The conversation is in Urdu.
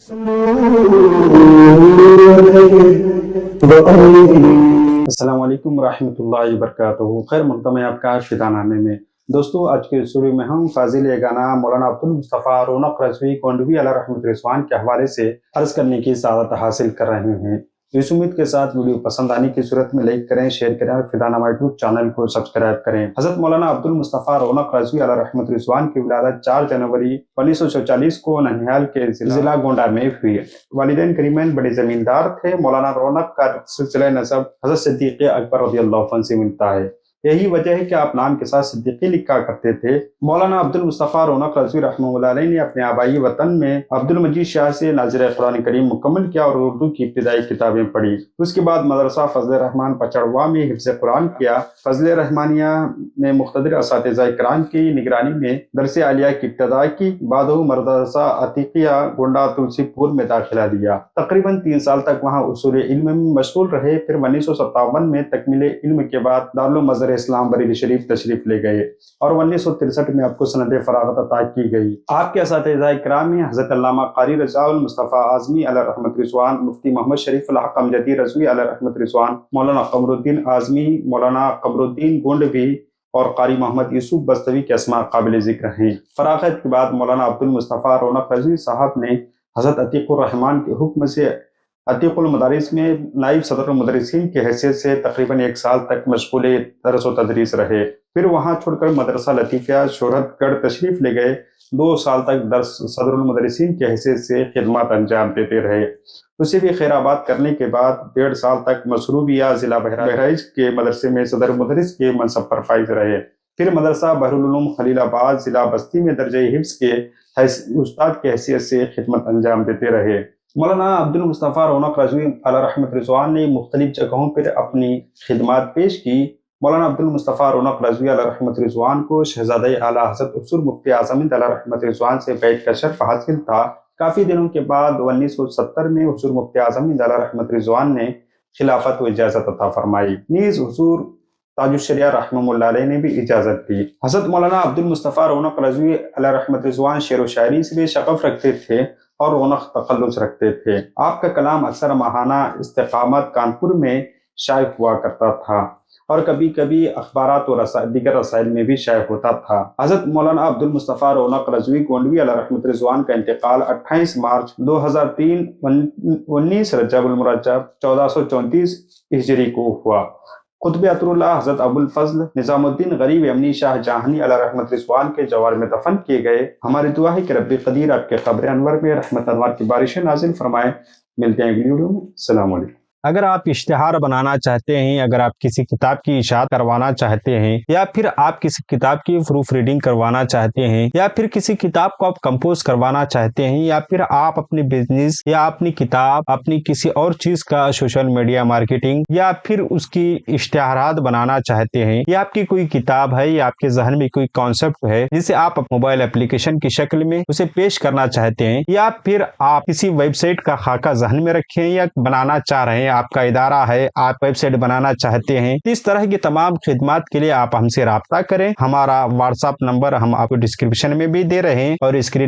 السلام علیکم ورحمۃ اللہ وبرکاتہ۔ خیر مقدم ہے آپ کا فدا نامے میں۔ دوستو آج کے اسٹوڈیو میں ہم فاضل یگانہ مولانا عبدالمصطفیٰ رونق رضوی گونڈوی علیہ رحمۃ رضوان کے حوالے سے عرض کرنے کی سعادت حاصل کر رہے ہیں۔ اس امید کے ساتھ ویڈیو پسند آنے کی صورت میں لائک کریں، شیئر کریں اور فدا نامہ یوٹیوب چینل کو سبسکرائب کریں۔ حضرت مولانا عبدالمصطفیٰ رونق رضوی علیہ رحمۃ رضوان کی ولادت 4 جنوری 1944 کو ننہال کے ضلع گونڈا میں ہوئی۔ والدین کریمین بڑے زمیندار تھے۔ مولانا رونق کا سلسلہ نسب حضرت صدیق اکبر رضی اللہ عنہ سے ملتا ہے۔ یہی وجہ ہے کہ آپ نام کے ساتھ صدیقی لکھا کرتے تھے۔ مولانا عبدالمصطفیٰ رونق رضوی رحمہ اللہ علیہ نے اپنے آبائی وطن میں عبدالمجید شاہ سے ناظر قرآن کریم مکمل کیا اور اردو کی ابتدائی کتابیں پڑھی۔ اس کے بعد مدرسہ فضل الرحمان پچڑوا میں حفظ قرآن کیا۔ فضل الرحمانیہ میں مقتدر اساتذہ کرام کی نگرانی میں درس عالیہ کی ابتدا کی۔ بعد مدرسہ عتیقیہ گونڈا تلسی پور میں داخلہ لیا۔ تقریباً 3 سال تک وہاں اصول علم میں مشغول رہے۔ پھر 1957 میں تکمیل علم کے بعد دارالمظہر اسلام بریلی شریف تشریف لے گئے اور 1963 میں آپ کو سند فراغت عطا کی گئی۔ آپ کے اساتذہ کرام میں حضرت علامہ قاری رضا المصطفیٰ اعظمی علیہ رحمۃ رضوان، مفتی محمد شریف الحق امجدی رضوی علیہ رحمۃ رضوان، مولانا قمر الدین اعظمی، مولانا قمر الدین گونڈوی اور قاری محمد یوسف بستوی کے اسماء قابل ذکر ہیں۔ فراغت کے بعد مولانا عبدالمصطفیٰ رونق رضوی صاحب نے حضرت عتیق الرحمان کے حکم سے عتیق المدارس میں نائب صدر المدرسین کی حیثیت سے تقریباً 1 سال تک مشغول درس و تدریس رہے۔ پھر وہاں چھوڑ کر مدرسہ لطیفیہ شہرت گڑھ تشریف لے گئے۔ 2 سال تک درس صدر المدرسین کی حیثیت سے خدمات انجام دیتے رہے۔ اسے بھی خیر آباد کرنے کے بعد 1.5 سال تک مسروبیہ ضلع بہرائچ کے مدرسے میں صدر مدرس کے منصب پر فائز رہے۔ پھر مدرسہ بحرالعلوم خلیل آباد ضلع بستی میں درجہ حفظ کے استاد کی حیثیت سے خدمت انجام دیتے رہے۔ مولانا عبدالمصطفیٰ رونق رضوی علیہ رحمۃ رضوان نے مختلف جگہوں پر اپنی خدمات پیش کی۔ مولانا عبدالمصطفیٰ رونق رضوی علیہ رحمۃ رضوان کو شہزادہ اعلیٰ حضرت حضور مفتی اعظم علیہ رحمۃ رضوان سے بیعت کا شرف حاصل تھا۔ کافی دنوں کے بعد 1970 میں حضور مفتی اعظم علیہ رحمۃ رضوان نے خلافت و اجازت عطا فرمائی۔ نیز حضور تاج الشریعہ رحمہ اللہ علیہ نے بھی اجازت دی۔ حضرت مولانا عبدالمصطفیٰ رونق رضوی علیہ رحمۃ رضوان شعر و شاعری سے بھی شغف رکھتے تھے اور رونق تخلص رکھتے تھے۔ آپ کا کلام اکثر ماہانہ استقامت کانپور میں شائع ہوا کرتا تھا اور کبھی کبھی اخبارات اور دیگر رسائل میں بھی شائع ہوتا تھا۔ حضرت مولانا عبدالمصطفیٰ رونق رضوی گونڈوی علیہ رحمۃ رضوان کا انتقال 28 مارچ 2003 19 رجب المرجب 1434 ہجری کو ہوا۔ قطب عطر اللہ حضرت ابو الفضل نظام الدین غریب امنی شاہ جہانی علیہ رحمۃ رضوان کے جوار میں دفن کیے گئے۔ ہماری دعا ہے کہ رب قدیر آپ کے قبر انور میں رحمت انوار کی بارشیں نازل فرمائے۔ ملتے ہیں اگلی ویڈیو میں۔ السلام علیکم۔ اگر آپ اشتہار بنانا چاہتے ہیں، اگر آپ کسی کتاب کی اشاعت کروانا چاہتے ہیں، یا پھر آپ کسی کتاب کی پروف ریڈنگ کروانا چاہتے ہیں، یا پھر کسی کتاب کو آپ کمپوز کروانا چاہتے ہیں، یا پھر آپ اپنی بزنس یا اپنی کتاب اپنی کسی اور چیز کا سوشل میڈیا مارکیٹنگ یا پھر اس کی اشتہارات بنانا چاہتے ہیں، یا آپ کی کوئی کتاب ہے یا آپ کے ذہن میں کوئی کانسیپٹ ہے جسے آپ موبائل اپلیکیشن کی شکل میں اسے پیش کرنا چاہتے ہیں، یا پھر آپ کسی ویب سائٹ کا خاکہ ذہن میں رکھیں یا بنانا چاہ رہے ہیں، آپ کا ادارہ ہے، آپ ویب سائٹ بنانا چاہتے ہیں، اس طرح کی تمام خدمات کے لیے آپ ہم سے رابطہ کریں۔ ہمارا واٹس ایپ نمبر ہم آپ کو ڈسکرپشن میں بھی دے رہے ہیں اور اسکرین